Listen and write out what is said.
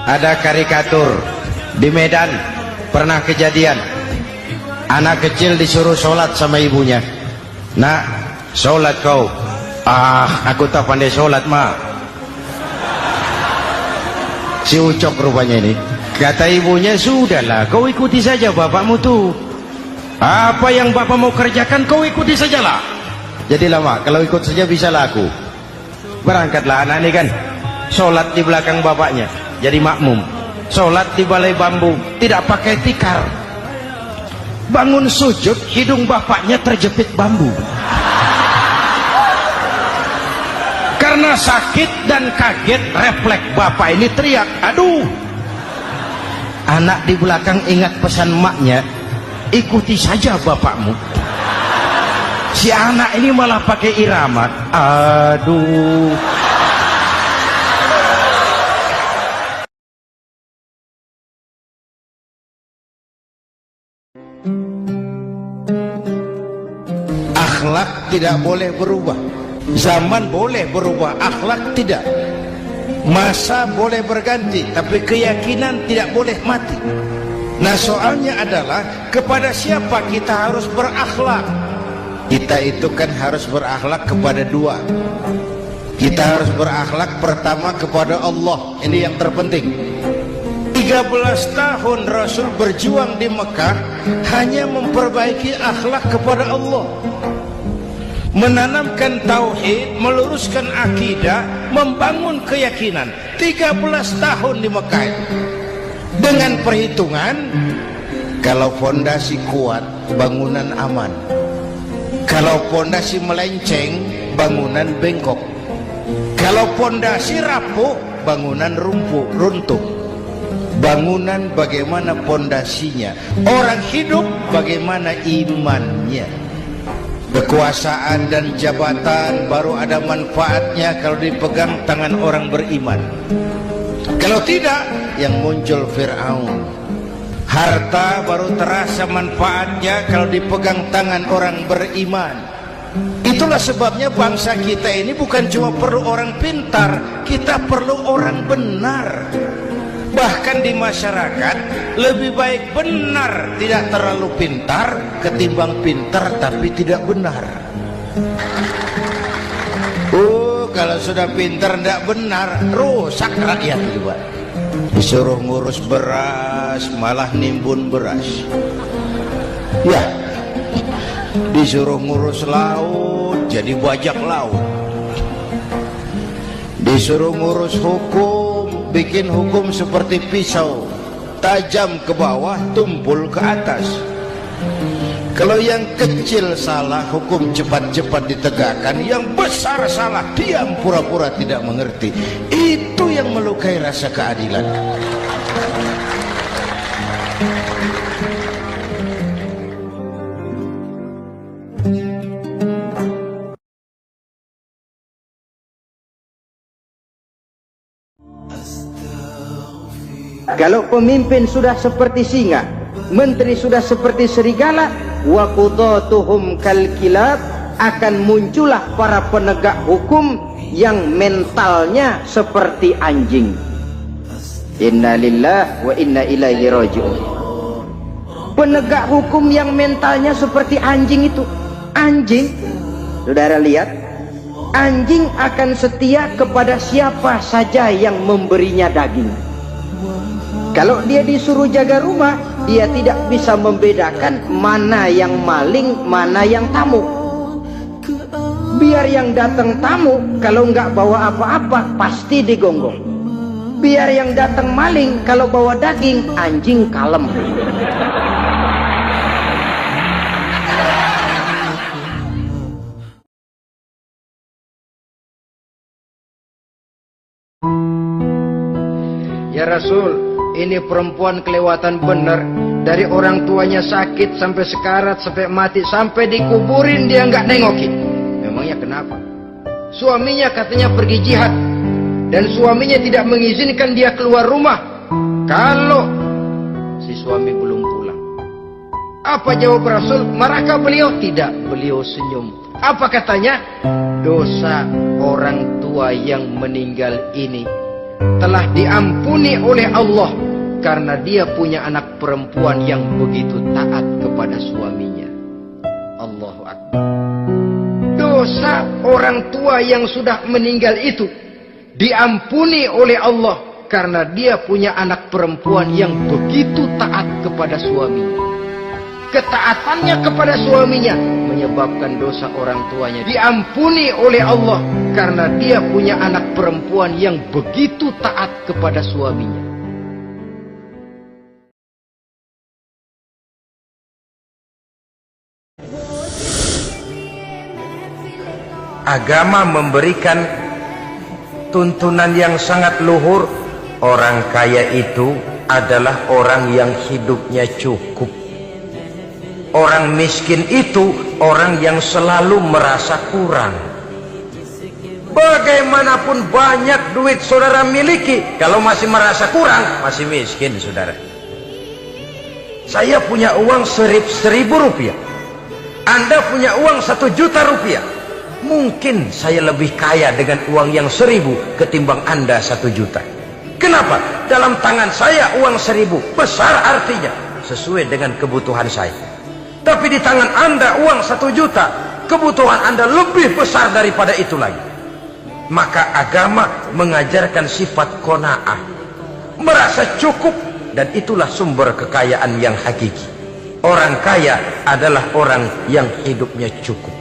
Ada karikatur di Medan pernah kejadian, anak kecil disuruh sholat sama ibunya. Nak, sholat kau. Aku tak pandai sholat, mak. Si ucok rupanya ini. Kata ibunya, sudahlah, kau ikuti saja bapakmu tuh. Apa yang bapak mau kerjakan kau ikuti sajalah. Jadilah mak, kalau ikut saja bisa laku. Berangkatlah anak ini kan, sholat di belakang bapaknya, jadi makmum. Sholat di balai bambu, tidak pakai tikar. Bangun sujud, hidung bapaknya terjepit bambu. Karena sakit dan kaget, refleks bapak ini teriak, aduh. Anak di belakang ingat pesan maknya, ikuti saja bapakmu. Si anak ini malah pakai irama, aduh. Akhlak tidak boleh berubah. Zaman boleh berubah, akhlak tidak. Masa boleh berganti, tapi keyakinan tidak boleh mati. Nah, soalnya adalah kepada siapa kita harus berakhlak. Kita itu kan harus berakhlak kepada dua. Kita harus berakhlak pertama kepada Allah. Ini yang terpenting. 13 tahun Rasul berjuang di Mekah hanya memperbaiki akhlak kepada Allah, menanamkan tauhid, meluruskan akidah, membangun keyakinan. 13 tahun di Mekah dengan perhitungan, kalau fondasi kuat, bangunan aman. Kalau fondasi melenceng, bangunan bengkok. Kalau fondasi rapuh, bangunan runtuh. Bangunan bagaimana fondasinya, orang hidup bagaimana imannya. Kekuasaan dan jabatan baru ada manfaatnya kalau dipegang tangan orang beriman. Kalau tidak, yang muncul Fir'aun. Harta baru terasa manfaatnya kalau dipegang tangan orang beriman. Itulah sebabnya bangsa kita ini bukan cuma perlu orang pintar, kita perlu orang benar. Bahkan di masyarakat lebih baik benar tidak terlalu pintar ketimbang pintar tapi tidak benar. Kalau sudah pintar tidak benar, rusak rakyat juga. Disuruh ngurus beras malah nimbun beras. Ya, disuruh ngurus laut jadi bajak laut. Disuruh ngurus hukum, bikin hukum seperti pisau, tajam ke bawah, tumpul ke atas. Kalau yang kecil salah, hukum cepat-cepat ditegakkan. Yang besar salah, diam pura-pura tidak mengerti. Itu yang melukai rasa keadilan. Kalau pemimpin sudah seperti singa, menteri sudah seperti serigala, wa qudatuhum kal kilab, akan muncullah para penegak hukum yang mentalnya seperti anjing. Inna lillahi wa inna ilaihi raji'un. Penegak hukum yang mentalnya seperti anjing itu, anjing, saudara lihat, anjing akan setia kepada siapa saja yang memberinya daging. Kalau dia disuruh jaga rumah, dia tidak bisa membedakan mana yang maling, mana yang tamu. Biar yang datang tamu, kalau nggak bawa apa-apa, pasti digonggong. Biar yang datang maling, kalau bawa daging, anjing kalem. Ya Rasul, ini perempuan kelewatan benar. Dari orang tuanya sakit sampai sekarat, sampai mati, sampai dikuburin dia nggak nengokin. Memangnya kenapa? Suaminya katanya pergi jihad, dan suaminya tidak mengizinkan dia keluar rumah kalau si suami belum pulang. Apa jawab Rasul? Marahkah beliau? Tidak, beliau senyum. Apa katanya? Dosa orang tua yang meninggal ini telah diampuni oleh Allah karena dia punya anak perempuan yang begitu taat kepada suaminya. Allahu Akbar. Dosa orang tua yang sudah meninggal itu diampuni oleh Allah karena dia punya anak perempuan yang begitu taat kepada suaminya. Ketaatannya kepada suaminya menyebabkan dosa orang tuanya diampuni oleh Allah karena dia punya anak perempuan yang begitu taat kepada suaminya. Agama memberikan tuntunan yang sangat luhur. Orang kaya itu adalah orang yang hidupnya cukup. Orang miskin itu orang yang selalu merasa kurang. Bagaimanapun banyak duit saudara miliki, kalau masih merasa kurang, masih miskin saudara. Saya punya uang 1.000 rupiah, Anda punya uang 1 juta rupiah. Mungkin saya lebih kaya dengan uang yang 1.000 ketimbang Anda 1 juta. Kenapa? Dalam tangan saya uang 1.000 besar, artinya sesuai dengan kebutuhan saya. Tapi di tangan Anda uang 1 juta, kebutuhan Anda lebih besar daripada itu lagi. Maka agama mengajarkan sifat qanaah, merasa cukup, dan itulah sumber kekayaan yang hakiki. Orang kaya adalah orang yang hidupnya cukup.